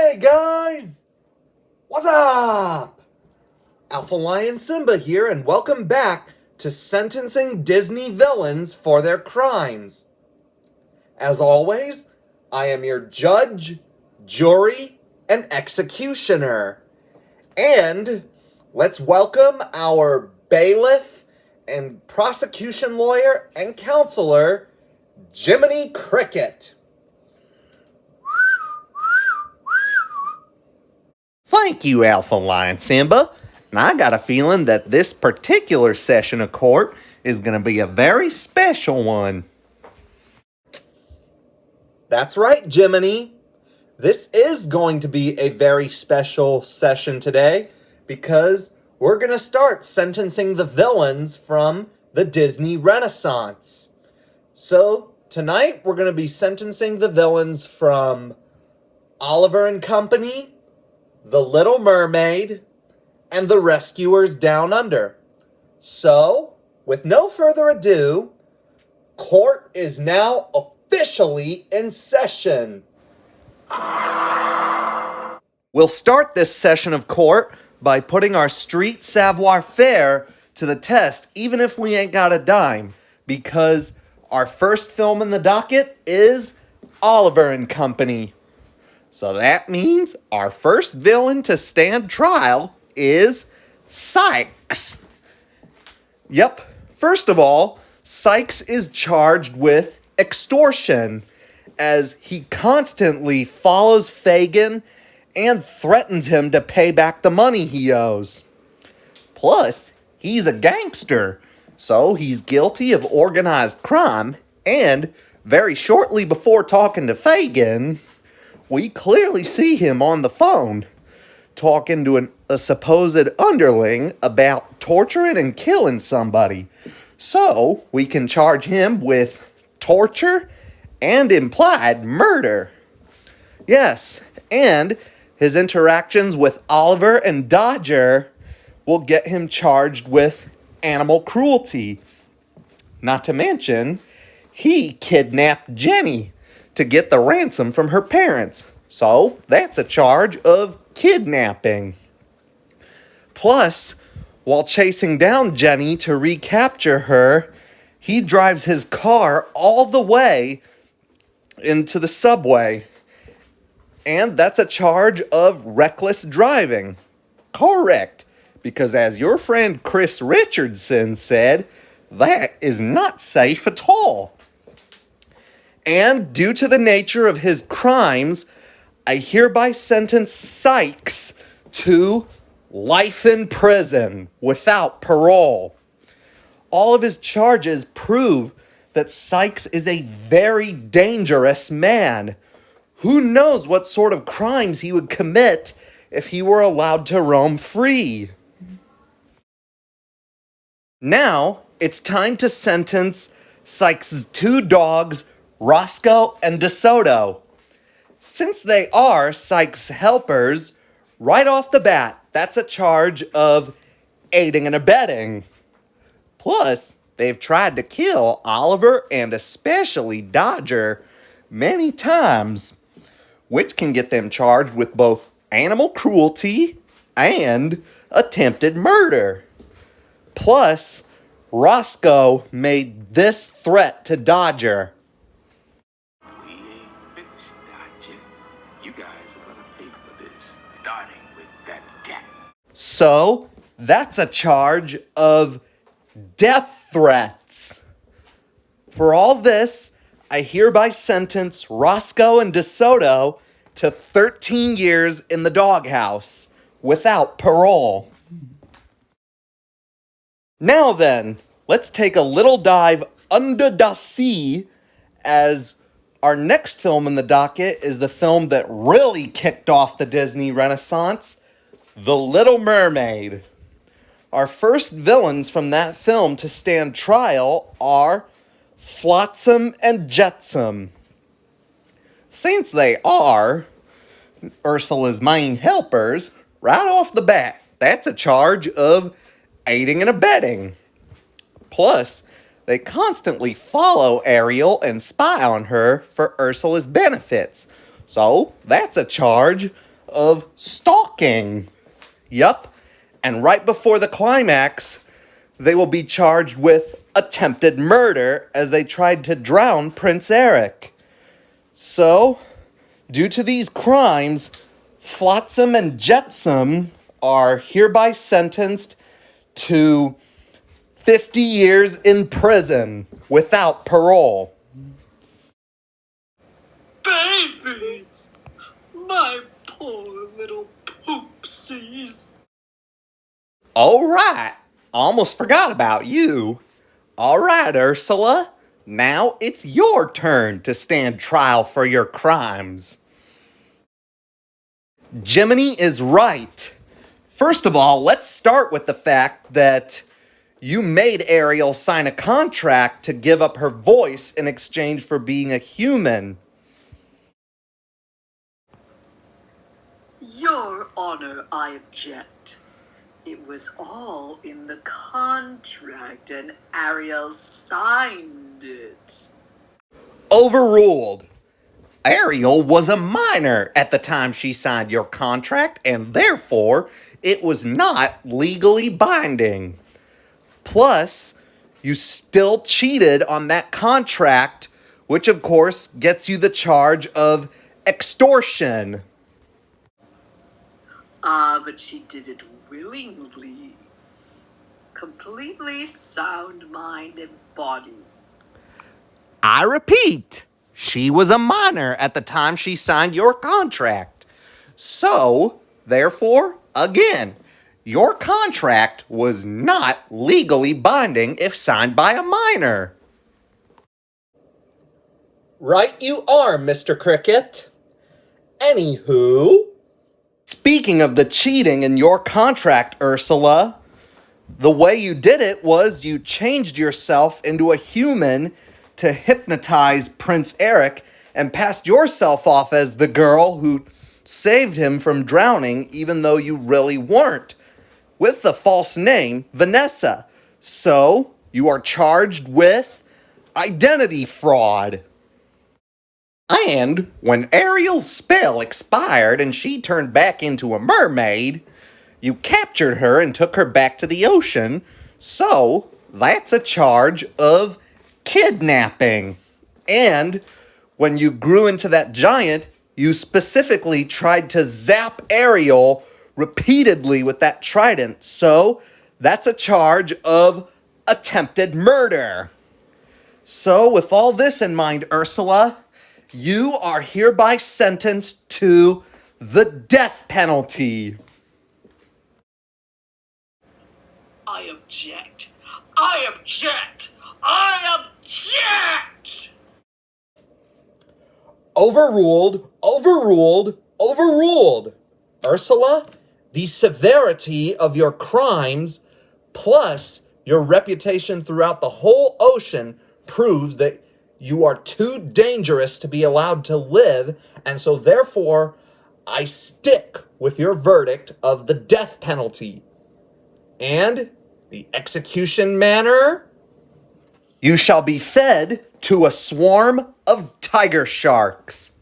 Hey guys! What's up? Alpha Lion Simba here, and welcome back to Sentencing Disney Villains for Their Crimes. As always, I am your judge, jury, and executioner. And let's welcome our bailiff and prosecution lawyer and counselor, Jiminy Cricket. Thank you, Alpha Lion Simba. And I got a feeling that this particular session of court is going to be a very special one. That's right, Jiminy. This is going to be a very special session today because we're going to start sentencing the villains from the Disney Renaissance. So, tonight we're going to be sentencing the villains from Oliver and Company, The Little Mermaid, and The Rescuers Down Under. So, with no further ado, court is now officially in session. We'll start this session of court by putting our street savoir-faire to the test, even if we ain't got a dime, because our first film in the docket is Oliver and Company. So that means our first villain to stand trial is Sykes. Yep, first of all, Sykes is charged with extortion, as he constantly follows Fagin and threatens him to pay back the money he owes. Plus, he's a gangster, so he's guilty of organized crime, and very shortly before talking to Fagin, we clearly see him on the phone, talking to a supposed underling about torturing and killing somebody. So, we can charge him with torture and implied murder. Yes, and his interactions with Oliver and Dodger will get him charged with animal cruelty. Not to mention, he kidnapped Jenny to get the ransom from her parents. So, that's a charge of kidnapping. Plus, while chasing down Jenny to recapture her, he drives his car all the way into the subway. And that's a charge of reckless driving. Correct. Because as your friend Chris Richardson said, that is not safe at all. And due to the nature of his crimes, I hereby sentence Sykes to life in prison without parole. All of his charges prove that Sykes is a very dangerous man. Who knows what sort of crimes he would commit if he were allowed to roam free. Now, it's time to sentence Sykes' two dogs, Roscoe and DeSoto. Since they are Sykes' helpers, right off the bat, that's a charge of aiding and abetting. Plus, they've tried to kill Oliver and especially Dodger many times, which can get them charged with both animal cruelty and attempted murder. Plus, Roscoe made this threat to Dodger. We ain't finished, Dodger. You guys are gonna pay for this, starting with that cat. So, that's a charge of death threats. For all this, I hereby sentence Roscoe and DeSoto to 13 years in the doghouse without parole. Now then, let's take a little dive under the sea, as our next film in the docket is the film that really kicked off the Disney Renaissance, The Little Mermaid. Our first villains from that film to stand trial are Flotsam and Jetsam. Since they are Ursula's main helpers, right off the bat, that's a charge of aiding and abetting. Plus, they constantly follow Ariel and spy on her for Ursula's benefits. So, that's a charge of stalking. Yup. And right before the climax, they will be charged with attempted murder as they tried to drown Prince Eric. So, due to these crimes, Flotsam and Jetsam are hereby sentenced to 50 years in prison without parole. Babies! My poor little poopsies. All right, almost forgot about you. All right, Ursula, now it's your turn to stand trial for your crimes. Jiminy is right. First of all, let's start with the fact that you made Ariel sign a contract to give up her voice in exchange for being a human. Your Honor, I object. It was all in the contract and Ariel signed it. Overruled. Ariel was a minor at the time she signed your contract, and therefore, it was not legally binding. Plus, you still cheated on that contract, which of course gets you the charge of extortion. But she did it willingly. Completely sound mind and body. I repeat, she was a minor at the time she signed your contract. So, therefore, again, your contract was not legally binding if signed by a minor. Right you are, Mr. Cricket. Anywho... Speaking of the cheating in your contract, Ursula, the way you did it was you changed yourself into a human to hypnotize Prince Eric and passed yourself off as the girl who saved him from drowning even though you really weren't, with the false name Vanessa. So, you are charged with identity fraud. And when Ariel's spell expired and she turned back into a mermaid, you captured her and took her back to the ocean, so that's a charge of kidnapping. And when you grew into that giant, you specifically tried to zap Ariel repeatedly with that trident, so that's a charge of attempted murder. So with all this in mind, Ursula, you are hereby sentenced to the death penalty. I object. I object. I object! Overruled, overruled, overruled. Ursula, the severity of your crimes plus your reputation throughout the whole ocean proves that you are too dangerous to be allowed to live, and so therefore, I stick with your verdict of the death penalty. And the execution manner? You shall be fed to a swarm of tiger sharks.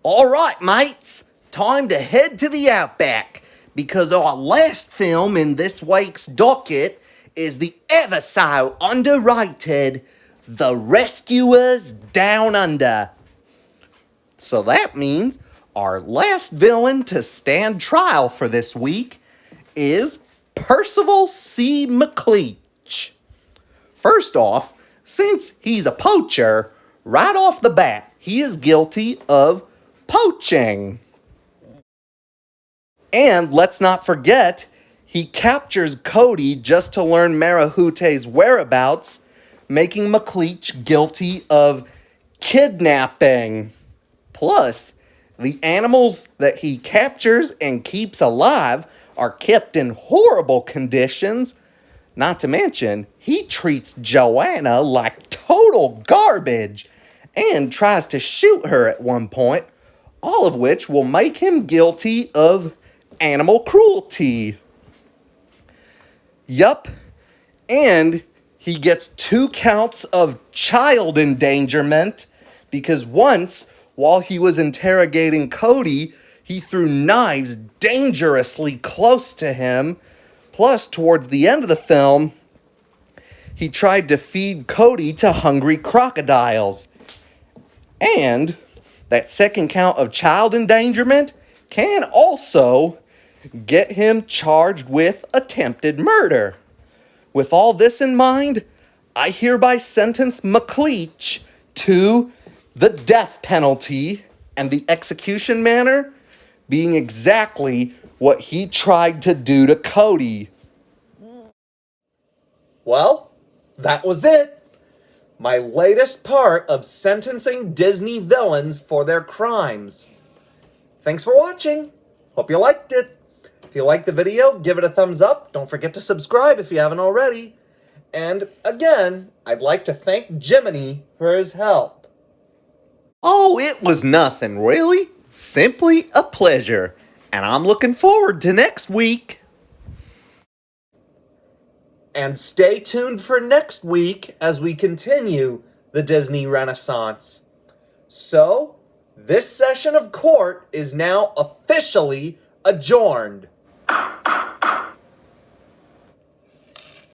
All right, mates, time to head to the outback, because our last film in this week's docket is the ever so underrated The Rescuers Down Under. So that means our last villain to stand trial for this week is Percival C Mcleach. First off, since he's a poacher, right off the bat, he is guilty of poaching. And let's not forget, he captures Cody just to learn Marahute's whereabouts, making Mcleach guilty of kidnapping. Plus, the animals that he captures and keeps alive are kept in horrible conditions. Not to mention, he treats Joanna like total garbage and tries to shoot her at one point, all of which will make him guilty of animal cruelty. Yup, and he gets 2 counts of child endangerment because once while he was interrogating Cody, he threw knives dangerously close to him. Plus, towards the end of the film, he tried to feed Cody to hungry crocodiles. And that second count of child endangerment can also get him charged with attempted murder. With all this in mind, I hereby sentence Mcleach to the death penalty, and the execution manner being exactly what he tried to do to Cody. Well, that was it. My latest part of sentencing Disney villains for their crimes. Thanks for watching. Hope you liked it. If you liked the video, give it a thumbs up. Don't forget to subscribe if you haven't already. And again, I'd like to thank Jiminy for his help. Oh, it was nothing, really. Simply a pleasure. And I'm looking forward to next week. And stay tuned for next week as we continue the Disney Renaissance. So, this session of court is now officially adjourned.